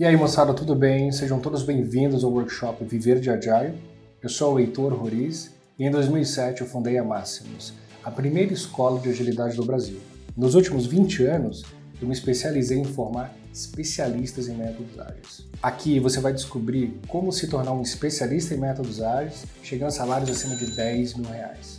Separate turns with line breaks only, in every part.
E aí, moçada, tudo bem? Sejam todos bem-vindos ao workshop Viver de Agile. Eu sou o Heitor Roriz e em 2007 eu fundei a Máximos, a primeira escola de agilidade do Brasil. Nos últimos 20 anos, eu me especializei em formar especialistas em métodos ágeis. Aqui você vai descobrir como se tornar um especialista em métodos ágeis, chegando a salários acima de R$10 mil.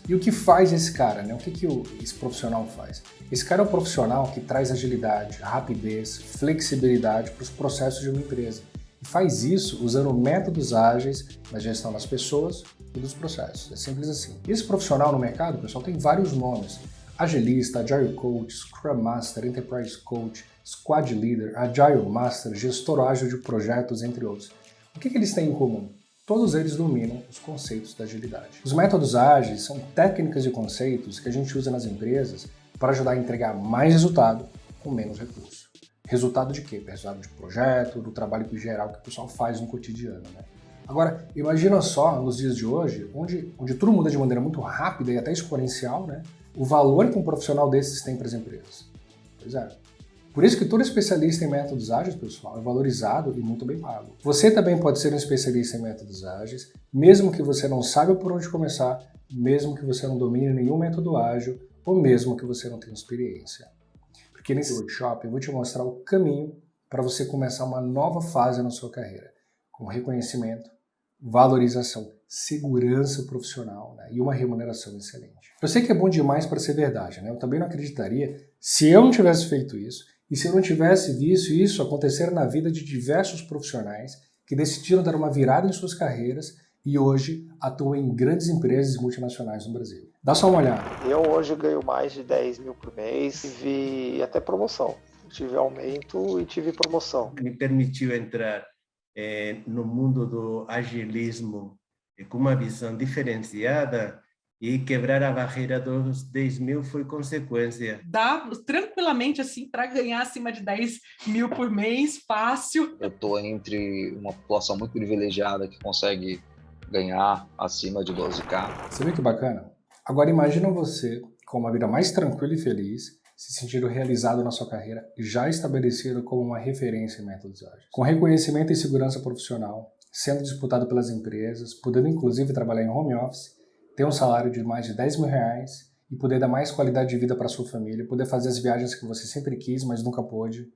E o que faz esse cara, né? O que esse profissional faz? Esse cara é o profissional que traz agilidade, rapidez, flexibilidade para os processos de uma empresa. E faz isso usando métodos ágeis na gestão das pessoas e dos processos. É simples assim. Esse profissional no mercado, pessoal, tem vários nomes. Agilista, Agile Coach, Scrum Master, Enterprise Coach, Squad Leader, Agile Master, Gestor Ágil de Projetos, entre outros. O que eles têm em comum? Todos eles dominam os conceitos da agilidade. Os métodos ágeis são técnicas e conceitos que a gente usa nas empresas para ajudar a entregar mais resultado com menos recurso. Resultado de quê? Resultado de projeto, do trabalho em geral que o pessoal faz no cotidiano, né? Agora, imagina só, nos dias de hoje, onde tudo muda de maneira muito rápida e até exponencial, né? O valor que um profissional desses tem para as empresas. Pois é. Por isso que todo especialista em métodos ágeis, pessoal, é valorizado e muito bem pago. Você também pode ser um especialista em métodos ágeis, mesmo que você não saiba por onde começar, mesmo que você não domine nenhum método ágil, ou mesmo que você não tenha experiência. Porque nesse workshop eu vou te mostrar o caminho para você começar uma nova fase na sua carreira, com reconhecimento, valorização, segurança profissional, né, e uma remuneração excelente. Eu sei que é bom demais para ser verdade, né? Eu também não acreditaria se eu não tivesse feito isso e se eu não tivesse visto isso acontecer na vida de diversos profissionais que decidiram dar uma virada em suas carreiras e hoje atuam em grandes empresas multinacionais no Brasil. Dá só uma olhada.
Eu hoje ganho mais de 10 mil por mês, tive até promoção. Tive aumento e tive promoção.
Me permitiu entrar no mundo do agilismo com uma visão diferenciada e quebrar a barreira dos 10 mil foi consequência.
Dá tranquilamente assim para ganhar acima de 10 mil por mês, fácil.
Eu estou entre uma população muito privilegiada que consegue ganhar acima de 12K.
Você viu que bacana? Agora imagina você com uma vida mais tranquila e feliz, se sentindo realizado na sua carreira, já estabelecido como uma referência em métodos ágeis. Com reconhecimento e segurança profissional, sendo disputado pelas empresas, podendo inclusive trabalhar em home office, ter um salário de mais de R$10 mil e poder dar mais qualidade de vida para sua família, poder fazer as viagens que você sempre quis, mas nunca pôde.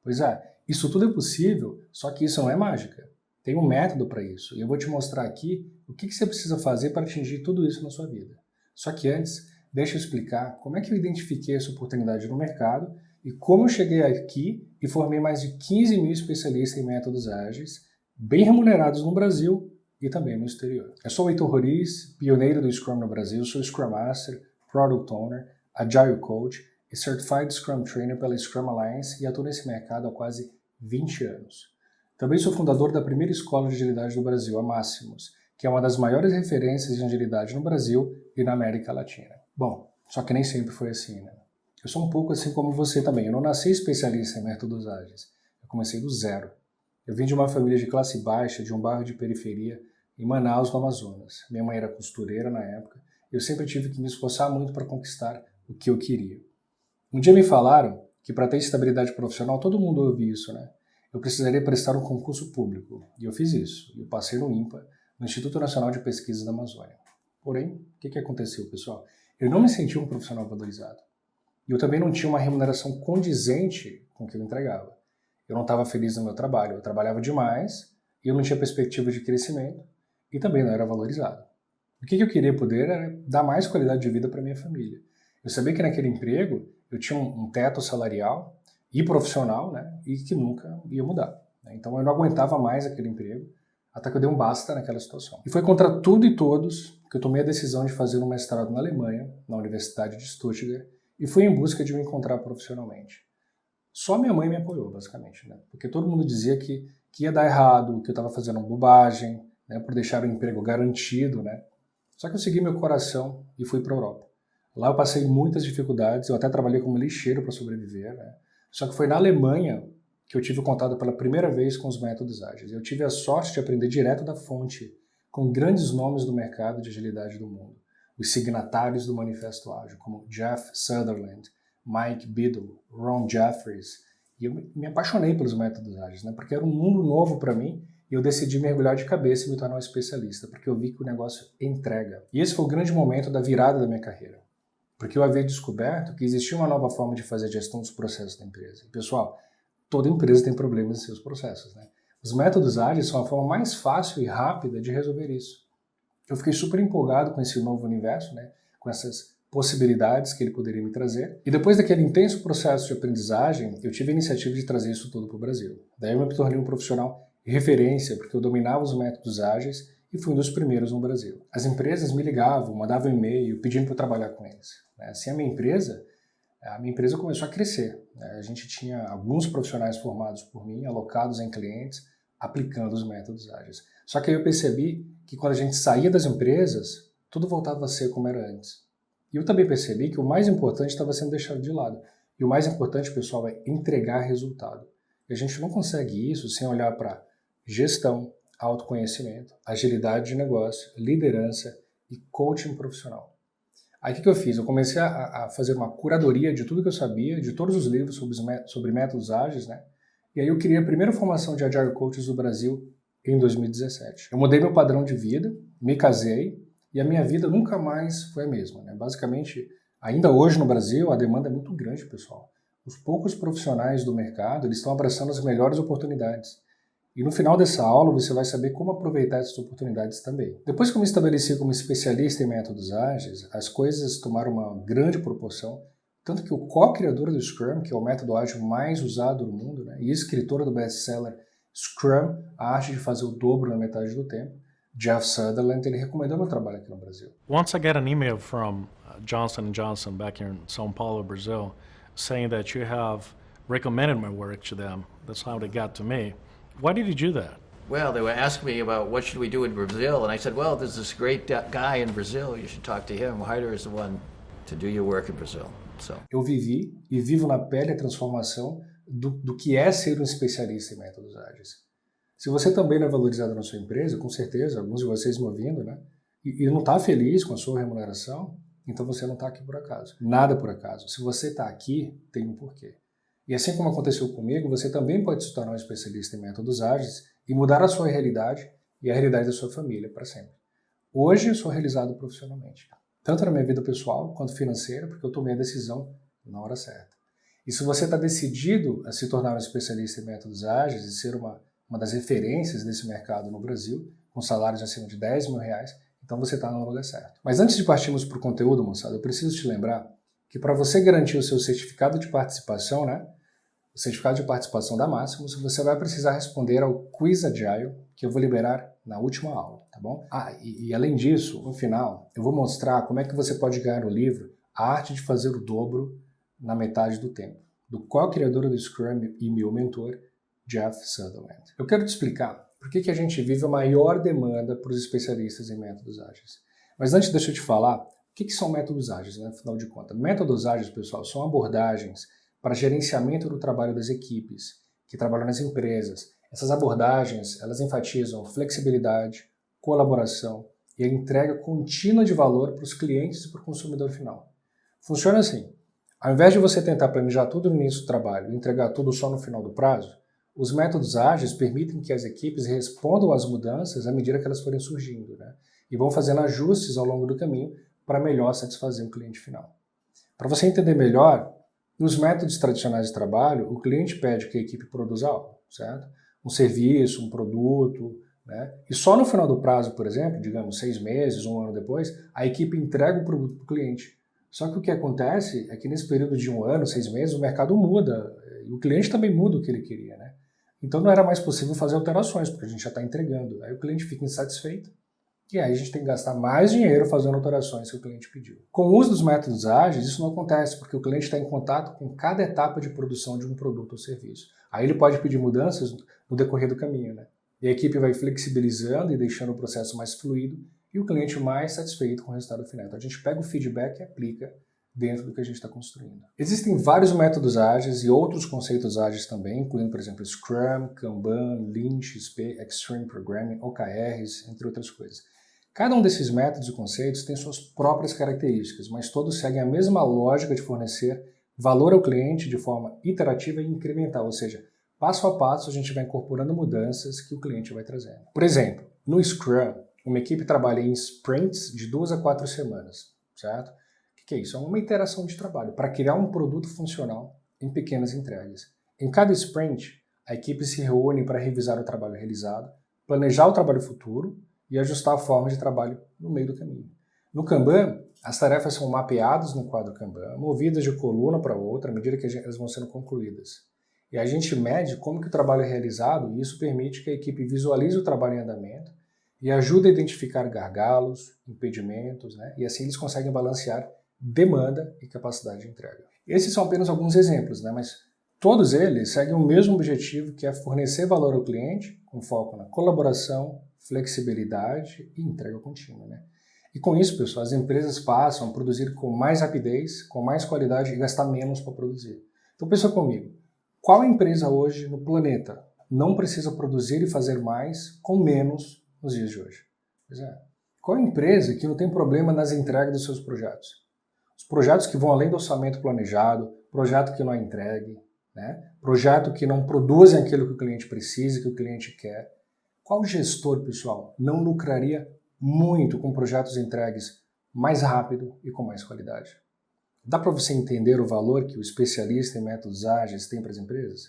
Pois é, isso tudo é possível, só que isso não é mágica. Tem um método para isso, e eu vou te mostrar aqui o que você precisa fazer para atingir tudo isso na sua vida. Só que antes, deixa eu explicar como é que eu identifiquei essa oportunidade no mercado e como eu cheguei aqui e formei mais de 15 mil especialistas em métodos ágeis, bem remunerados no Brasil e também no exterior. Eu sou o Heitor Roriz, pioneiro do Scrum no Brasil, sou Scrum Master, Product Owner, Agile Coach e Certified Scrum Trainer pela Scrum Alliance e atuo nesse mercado há quase 20 anos. Também sou fundador da primeira escola de agilidade do Brasil, a Máximos, que é uma das maiores referências em agilidade no Brasil e na América Latina. Bom, só que nem sempre foi assim, né? Eu sou um pouco assim como você também. Eu não nasci especialista em métodos ágeis. Eu comecei do zero. Eu vim de uma família de classe baixa, de um bairro de periferia, em Manaus, no Amazonas. Minha mãe era costureira na época. Eu sempre tive que me esforçar muito para conquistar o que eu queria. Um dia me falaram que para ter estabilidade profissional, todo mundo ouve isso, né? Eu precisaria prestar um concurso público. E eu fiz isso. Eu passei no INPA, no Instituto Nacional de Pesquisas da Amazônia. Porém, o que aconteceu, pessoal? Eu não me senti um profissional valorizado. E eu também não tinha uma remuneração condizente com o que eu entregava. Eu não estava feliz no meu trabalho. Eu trabalhava demais e eu não tinha perspectiva de crescimento e também não era valorizado. O que eu queria poder era dar mais qualidade de vida para minha família. Eu sabia que naquele emprego eu tinha um teto salarial e profissional, né, e que nunca ia mudar. Então eu não aguentava mais aquele emprego, até que eu dei um basta naquela situação. E foi contra tudo e todos que eu tomei a decisão de fazer um mestrado na Alemanha, na Universidade de Stuttgart, e fui em busca de me encontrar profissionalmente. Só minha mãe me apoiou, basicamente, né? Porque todo mundo dizia que ia dar errado, que eu estava fazendo uma bobagem, né, por deixar o emprego garantido, né? Só que eu segui meu coração e fui para a Europa. Lá eu passei muitas dificuldades, eu até trabalhei como lixeiro para sobreviver, né? Só que foi na Alemanha que eu tive contato pela primeira vez com os métodos ágeis. Eu tive a sorte de aprender direto da fonte, com grandes nomes do mercado de agilidade do mundo. Os signatários do Manifesto Ágil, como Jeff Sutherland, Mike Biddle, Ron Jeffries E eu me apaixonei pelos métodos ágeis, né? Porque era um mundo novo para mim e eu decidi mergulhar de cabeça e me tornar um especialista, porque eu vi que o negócio entrega. E esse foi o grande momento da virada da minha carreira, porque eu havia descoberto que existia uma nova forma de fazer a gestão dos processos da empresa. E, pessoal, toda empresa tem problemas em seus processos, né? Os métodos ágeis são a forma mais fácil e rápida de resolver isso. Eu fiquei super empolgado com esse novo universo, né? Com essas possibilidades que ele poderia me trazer. E depois daquele intenso processo de aprendizagem, eu tive a iniciativa de trazer isso tudo para o Brasil. Daí eu me tornei um profissional referência, porque eu dominava os métodos ágeis e fui um dos primeiros no Brasil. As empresas me ligavam, mandavam e-mail pedindo para eu trabalhar com eles. Assim, a minha empresa começou a crescer. A gente tinha alguns profissionais formados por mim, alocados em clientes, aplicando os métodos ágeis. Só que aí eu percebi que quando a gente saía das empresas, tudo voltava a ser como era antes. E eu também percebi que o mais importante estava sendo deixado de lado. E o mais importante, pessoal, é entregar resultado. E a gente não consegue isso sem olhar para gestão, autoconhecimento, agilidade de negócio, liderança e coaching profissional. Aí o que eu fiz? Eu comecei a fazer uma curadoria de tudo que eu sabia, de todos os livros sobre métodos ágeis, né? E aí eu criei a primeira formação de Agile Coaches do Brasil em 2017. Eu mudei meu padrão de vida, me casei, e a minha vida nunca mais foi a mesma, né? Basicamente, ainda hoje no Brasil, a demanda é muito grande, pessoal. Os poucos profissionais do mercado, eles estão abraçando as melhores oportunidades. E no final dessa aula, você vai saber como aproveitar essas oportunidades também. Depois que eu me estabeleci como especialista em métodos ágeis, as coisas tomaram uma grande proporção, tanto que o co-criador do Scrum, que é o método ágil mais usado no mundo, né, e escritor do best-seller Scrum, a arte de fazer o dobro na metade do tempo, Jeff Sutherland, ele recomendou meu trabalho aqui no Brasil.
Once I got an email from Johnson & Johnson back here in São Paulo, Brazil, saying that you have recommended my work to them. That's how they got to me. Why did you do that?
Well, they were asking me about what should we do in Brazil, and I said, well, there's this great guy in Brazil. You should talk to him. Heider is the one to do your work in Brazil. So.
Eu vivi e vivo na pele a transformação do que é ser um especialista em métodos ágeis. Se você também não é valorizado na sua empresa, com certeza, alguns de vocês me ouvindo, né? E não está feliz com a sua remuneração, então você não está aqui por acaso. Nada por acaso. Se você está aqui, tem um porquê. E assim como aconteceu comigo, você também pode se tornar um especialista em métodos ágeis e mudar a sua realidade e a realidade da sua família para sempre. Hoje eu sou realizado profissionalmente, tanto na minha vida pessoal quanto financeira, porque eu tomei a decisão na hora certa. E se você está decidido a se tornar um especialista em métodos ágeis e ser uma das referências desse mercado no Brasil, com salários acima de R$10 mil, então você está no lugar certo. Mas antes de partirmos para o conteúdo, moçada, eu preciso te lembrar que para você garantir o seu certificado de participação, né, o certificado de participação da Máximos, você vai precisar responder ao Quiz Agile, que eu vou liberar na última aula, tá bom? E além disso, no final, eu vou mostrar como é que você pode ganhar o livro A Arte de Fazer o Dobro na Metade do Tempo, do co-criador do Scrum e meu mentor, Jeff Sutherland. Eu quero te explicar por que a gente vive a maior demanda para os especialistas em métodos ágeis. Mas antes, deixa eu te falar o que são métodos ágeis, né? Afinal de contas. Métodos ágeis, pessoal, são abordagens para gerenciamento do trabalho das equipes que trabalham nas empresas. Essas abordagens, elas enfatizam flexibilidade, colaboração e a entrega contínua de valor para os clientes e para o consumidor final. Funciona assim. Ao invés de você tentar planejar tudo no início do trabalho e entregar tudo só no final do prazo, os métodos ágeis permitem que as equipes respondam às mudanças à medida que elas forem surgindo, né? E vão fazendo ajustes ao longo do caminho para melhor satisfazer o cliente final. Para você entender melhor, nos métodos tradicionais de trabalho, o cliente pede que a equipe produza algo, certo? Um serviço, um produto, né? E só no final do prazo, por exemplo, digamos 6 meses, 1 ano depois, a equipe entrega o produto para o cliente. Só que o que acontece é que nesse período de 1 ano, 6 meses, o mercado muda e o cliente também muda o que ele queria, né? Então não era mais possível fazer alterações, porque a gente já está entregando. Aí o cliente fica insatisfeito e aí a gente tem que gastar mais dinheiro fazendo alterações que o cliente pediu. Com o uso dos métodos ágeis, isso não acontece, porque o cliente está em contato com cada etapa de produção de um produto ou serviço. Aí ele pode pedir mudanças no decorrer do caminho, né? E a equipe vai flexibilizando e deixando o processo mais fluido e o cliente mais satisfeito com o resultado final. Então a gente pega o feedback e aplica dentro do que a gente está construindo. Existem vários métodos ágeis e outros conceitos ágeis também, incluindo, por exemplo, Scrum, Kanban, Lean, XP, Extreme Programming, OKRs, entre outras coisas. Cada um desses métodos e conceitos tem suas próprias características, mas todos seguem a mesma lógica de fornecer valor ao cliente de forma iterativa e incremental, ou seja, passo a passo a gente vai incorporando mudanças que o cliente vai trazendo. Por exemplo, no Scrum, uma equipe trabalha em sprints de 2 a 4 semanas, certo? O que é isso? É uma iteração de trabalho para criar um produto funcional em pequenas entregas. Em cada sprint, a equipe se reúne para revisar o trabalho realizado, planejar o trabalho futuro e ajustar a forma de trabalho no meio do caminho. No Kanban, as tarefas são mapeadas no quadro Kanban, movidas de coluna para outra à medida que elas vão sendo concluídas. E a gente mede como que o trabalho é realizado e isso permite que a equipe visualize o trabalho em andamento e ajuda a identificar gargalos, impedimentos, né? E assim eles conseguem balancear demanda e capacidade de entrega. Esses são apenas alguns exemplos, né? Mas todos eles seguem o mesmo objetivo, que é fornecer valor ao cliente, com foco na colaboração, flexibilidade e entrega contínua, né? E com isso, pessoal, as empresas passam a produzir com mais rapidez, com mais qualidade e gastar menos para produzir. Então pensa comigo, qual empresa hoje no planeta não precisa produzir e fazer mais com menos nos dias de hoje? Pois é. Qual empresa que não tem problema nas entregas dos seus projetos? Os projetos que vão além do orçamento planejado, projeto que não é entregue, né? Projeto que não produzem aquilo que o cliente precisa, que o cliente quer. Qual gestor, pessoal, não lucraria muito com projetos entregues mais rápido e com mais qualidade? Dá para você entender o valor que o especialista em métodos ágeis tem para as empresas?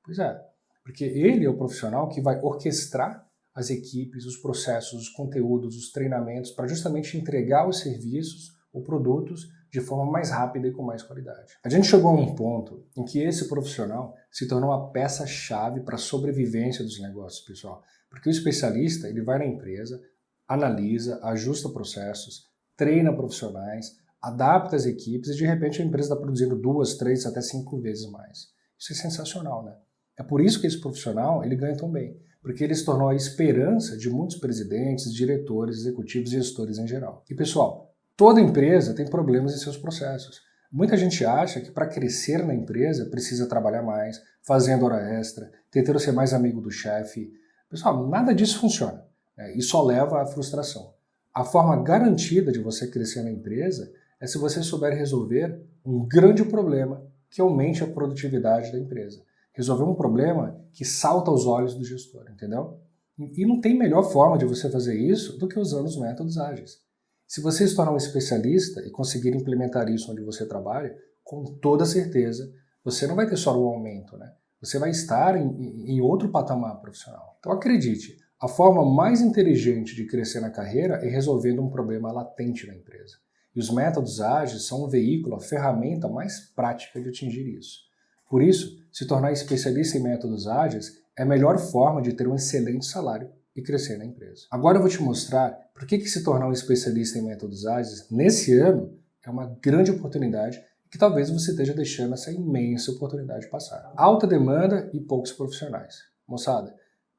Pois é, porque ele é o profissional que vai orquestrar as equipes, os processos, os conteúdos, os treinamentos para justamente entregar os serviços ou produtos de forma mais rápida e com mais qualidade. A gente chegou a um ponto em que esse profissional se tornou uma peça-chave para a sobrevivência dos negócios, pessoal. Porque o especialista, ele vai na empresa, analisa, ajusta processos, treina profissionais, adapta as equipes e de repente a empresa está produzindo 2, 3, até 5 vezes mais. Isso é sensacional, né? É por isso que esse profissional ele ganha tão bem, porque ele se tornou a esperança de muitos presidentes, diretores, executivos e gestores em geral. E pessoal, toda empresa tem problemas em seus processos. Muita gente acha que para crescer na empresa precisa trabalhar mais, fazendo hora extra, tentando ser mais amigo do chefe. Pessoal, nada disso funciona, né? E só leva à frustração. A forma garantida de você crescer na empresa é se você souber resolver um grande problema que aumente a produtividade da empresa. Resolver um problema que salta aos olhos do gestor, entendeu? E não tem melhor forma de você fazer isso do que usando os métodos ágeis. Se você se tornar um especialista e conseguir implementar isso onde você trabalha, com toda certeza, você não vai ter só um aumento, né? Você vai estar em outro patamar profissional. Então acredite, a forma mais inteligente de crescer na carreira é resolvendo um problema latente na empresa. E os métodos ágeis são um veículo, a ferramenta mais prática de atingir isso. Por isso, se tornar especialista em métodos ágeis é a melhor forma de ter um excelente salário e crescer na empresa. Agora eu vou te mostrar por que se tornar um especialista em métodos ágeis nesse ano é uma grande oportunidade e que talvez você esteja deixando essa imensa oportunidade passar. Alta demanda e poucos profissionais. Moçada,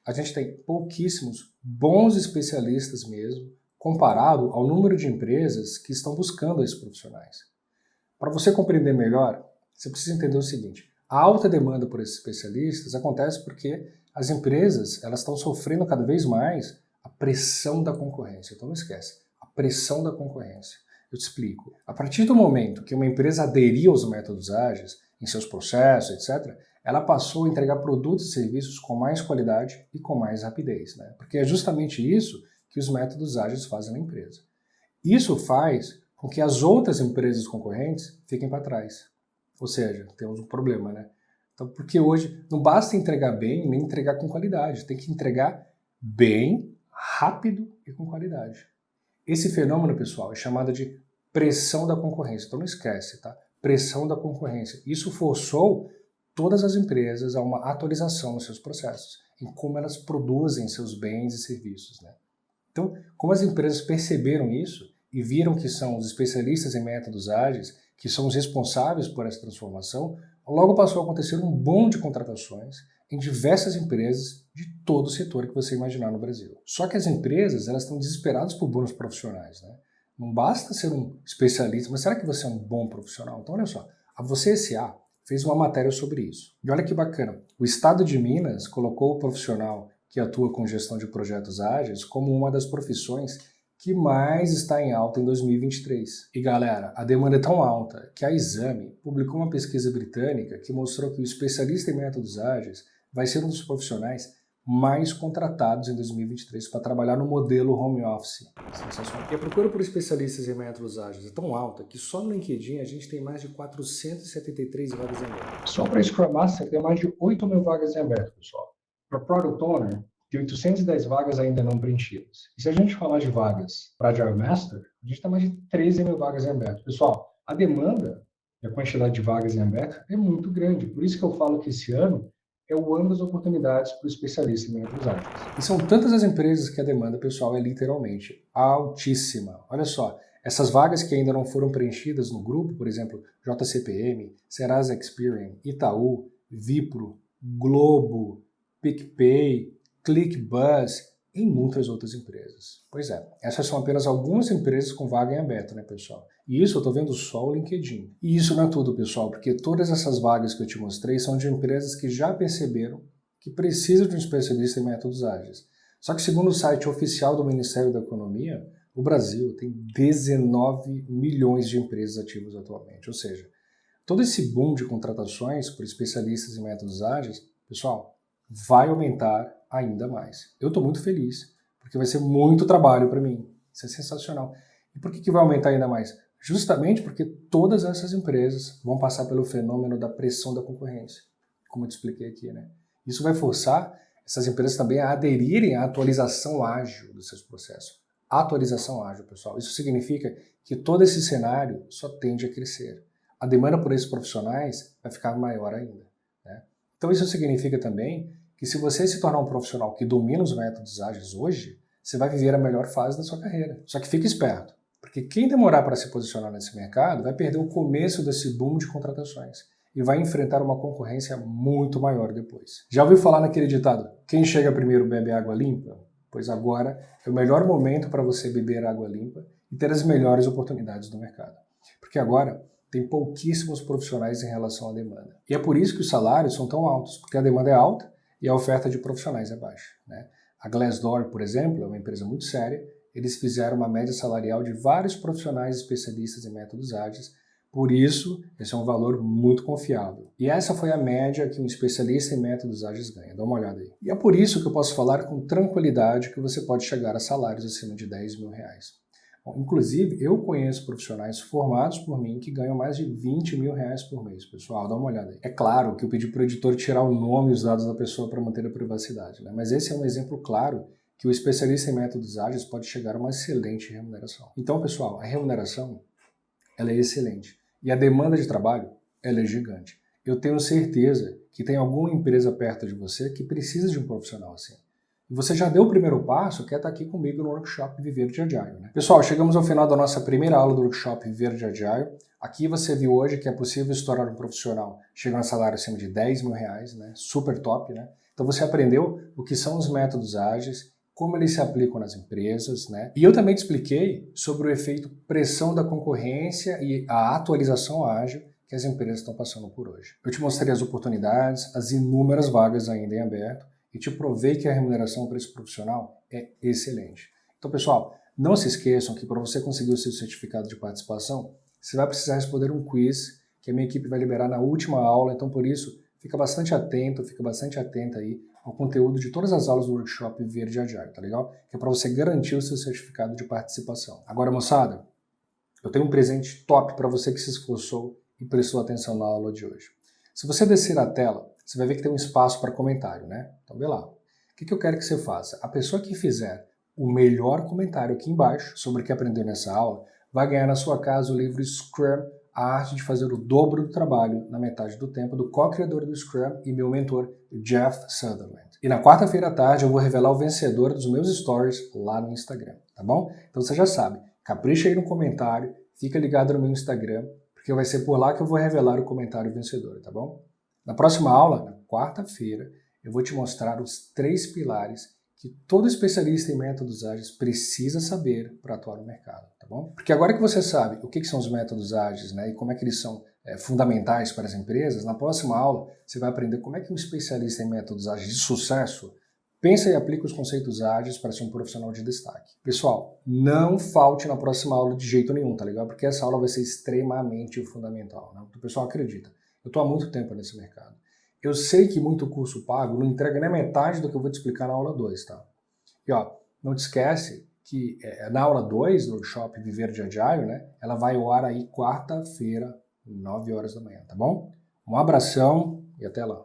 a gente tem pouquíssimos bons especialistas mesmo, comparado ao número de empresas que estão buscando esses profissionais. Para você compreender melhor, você precisa entender o seguinte: a alta demanda por esses especialistas acontece porque as empresas elas estão sofrendo cada vez mais a pressão da concorrência. Então não esquece, a pressão da concorrência. Eu te explico. A partir do momento que uma empresa aderiu aos métodos ágeis, em seus processos, etc., ela passou a entregar produtos e serviços com mais qualidade e com mais rapidez, né? Porque é justamente isso que os métodos ágeis fazem na empresa. Isso faz com que as outras empresas concorrentes fiquem para trás. Ou seja, temos um problema, né? Então, porque hoje não basta entregar bem, nem entregar com qualidade. Tem que entregar bem, rápido e com qualidade. Esse fenômeno, pessoal, é chamado de pressão da concorrência. Então não esquece, tá? Pressão da concorrência. Isso forçou todas as empresas a uma atualização nos seus processos, em como elas produzem seus bens e serviços, né? Então, como as empresas perceberam isso e viram que são os especialistas em métodos ágeis que são os responsáveis por essa transformação, logo passou a acontecer um boom de contratações em diversas empresas de todo o setor que você imaginar no Brasil. Só que as empresas elas estão desesperadas por bons profissionais, né? Não basta ser um especialista, mas será que você é um bom profissional? Então olha só, a Você S.A. fez uma matéria sobre isso. E olha que bacana, o Estado de Minas colocou o profissional que atua com gestão de projetos ágeis como uma das profissões que mais está em alta em 2023. E galera, a demanda é tão alta que a Exame publicou uma pesquisa britânica que mostrou que o especialista em métodos ágeis vai ser um dos profissionais mais contratados em 2023 para trabalhar no modelo home office. Sensacional. E a procura por especialistas em métodos ágeis é tão alta que só no LinkedIn a gente tem mais de 473 vagas em aberto. Só para Scrum Master tem mais de 8 mil vagas em aberto, pessoal. Para Product Owner, de 810 vagas ainda não preenchidas. E se a gente falar de vagas para Agile Master, a gente tem mais de 13 mil vagas em aberto. Pessoal, a demanda e a quantidade de vagas em aberto é muito grande. Por isso que eu falo que esse ano é o ano das oportunidades para o especialista em métodos ágeis. E são tantas as empresas que a demanda, pessoal, é literalmente altíssima. Olha só, essas vagas que ainda não foram preenchidas no grupo, por exemplo, JCPM, Serasa Experian, Itaú, Vipro, Globo, PicPay, ClickBuzz e muitas outras empresas. Pois é, essas são apenas algumas empresas com vaga em aberto, né, pessoal? E isso eu estou vendo só o LinkedIn. E isso não é tudo, pessoal, porque todas essas vagas que eu te mostrei são de empresas que já perceberam que precisam de um especialista em métodos ágeis. Só que segundo o site oficial do Ministério da Economia, o Brasil tem 19 milhões de empresas ativas atualmente. Ou seja, todo esse boom de contratações por especialistas em métodos ágeis, pessoal, vai aumentar ainda mais. Eu estou muito feliz, porque vai ser muito trabalho para mim. Isso é sensacional. E por que vai aumentar ainda mais? Justamente porque todas essas empresas vão passar pelo fenômeno da pressão da concorrência, como eu te expliquei aqui, né? Isso vai forçar essas empresas também a aderirem à atualização ágil dos seus processos. Atualização ágil, pessoal. Isso significa que todo esse cenário só tende a crescer. A demanda por esses profissionais vai ficar maior ainda, né? Então isso significa também que se você se tornar um profissional que domina os métodos ágeis hoje, você vai viver a melhor fase da sua carreira. Só que fique esperto, porque quem demorar para se posicionar nesse mercado vai perder o começo desse boom de contratações e vai enfrentar uma concorrência muito maior depois. Já ouviu falar naquele ditado, quem chega primeiro bebe água limpa? Pois agora é o melhor momento para você beber água limpa e ter as melhores oportunidades do mercado. Porque agora tem pouquíssimos profissionais em relação à demanda. E é por isso que os salários são tão altos, porque a demanda é alta e a oferta de profissionais é baixa, né? A Glassdoor, por exemplo, é uma empresa muito séria. Eles fizeram uma média salarial de vários profissionais especialistas em métodos ágeis, por isso, esse é um valor muito confiável. E essa foi a média que um especialista em métodos ágeis ganha, dá uma olhada aí. E é por isso que eu posso falar com tranquilidade que você pode chegar a salários acima de 10 mil reais. Bom, inclusive, eu conheço profissionais formados por mim que ganham mais de 20 mil reais por mês, pessoal, dá uma olhada aí. É claro que eu pedi para o editor tirar o nome e os dados da pessoa para manter a privacidade, né? Mas esse é um exemplo claro que o especialista em métodos ágeis pode chegar a uma excelente remuneração. Então, pessoal, a remuneração ela é excelente e a demanda de trabalho ela é gigante. Eu tenho certeza que tem alguma empresa perto de você que precisa de um profissional assim. E você já deu o primeiro passo, que é estar aqui comigo no workshop Viver de Agile, né? Pessoal, chegamos ao final da nossa primeira aula do workshop Viver de Agile. Aqui você viu hoje que é possível estourar um profissional chegando a salário acima de 10 mil reais, né? Super top, né? Então você aprendeu o que são os métodos ágeis, como eles se aplicam nas empresas, né? E eu também te expliquei sobre o efeito pressão da concorrência e a atualização ágil que as empresas estão passando por hoje. Eu te mostrei as oportunidades, as inúmeras vagas ainda em aberto e te provei que a remuneração para esse profissional é excelente. Então, pessoal, não se esqueçam que para você conseguir o seu certificado de participação, você vai precisar responder um quiz que a minha equipe vai liberar na última aula, então por isso, fica bastante atenta aí ao conteúdo de todas as aulas do workshop Viver de Agile, tá legal? Que é para você garantir o seu certificado de participação. Agora, moçada, eu tenho um presente top para você que se esforçou e prestou atenção na aula de hoje. Se você descer a tela, você vai ver que tem um espaço para comentário, né? Então, vê lá. O que eu quero que você faça? A pessoa que fizer o melhor comentário aqui embaixo sobre o que aprendeu nessa aula vai ganhar na sua casa o livro Scrum, a arte de fazer o dobro do trabalho na metade do tempo, do co-criador do Scrum e meu mentor, Jeff Sutherland. E na quarta-feira à tarde eu vou revelar o vencedor dos meus stories lá no Instagram, tá bom? Então você já sabe, capricha aí no comentário, fica ligado no meu Instagram, porque vai ser por lá que eu vou revelar o comentário vencedor, tá bom? Na próxima aula, na quarta-feira, eu vou te mostrar os 3 pilares que todo especialista em métodos ágeis precisa saber para atuar no mercado, tá bom? Porque agora que você sabe o que são os métodos ágeis, né, e como é que eles são fundamentais para as empresas, na próxima aula você vai aprender como é que um especialista em métodos ágeis de sucesso Pensa e aplica os conceitos ágeis para ser um profissional de destaque. Pessoal, não falte na próxima aula de jeito nenhum, tá legal? Porque essa aula vai ser extremamente fundamental, né? O pessoal acredita. Eu estou há muito tempo nesse mercado. Eu sei que muito curso pago não entrega nem metade do que eu vou te explicar na aula 2, tá? E ó, não te esquece que na aula 2 do workshop Viver de Agile, né? Ela vai ao ar aí quarta-feira, 9 horas da manhã, tá bom? Um abração e até lá.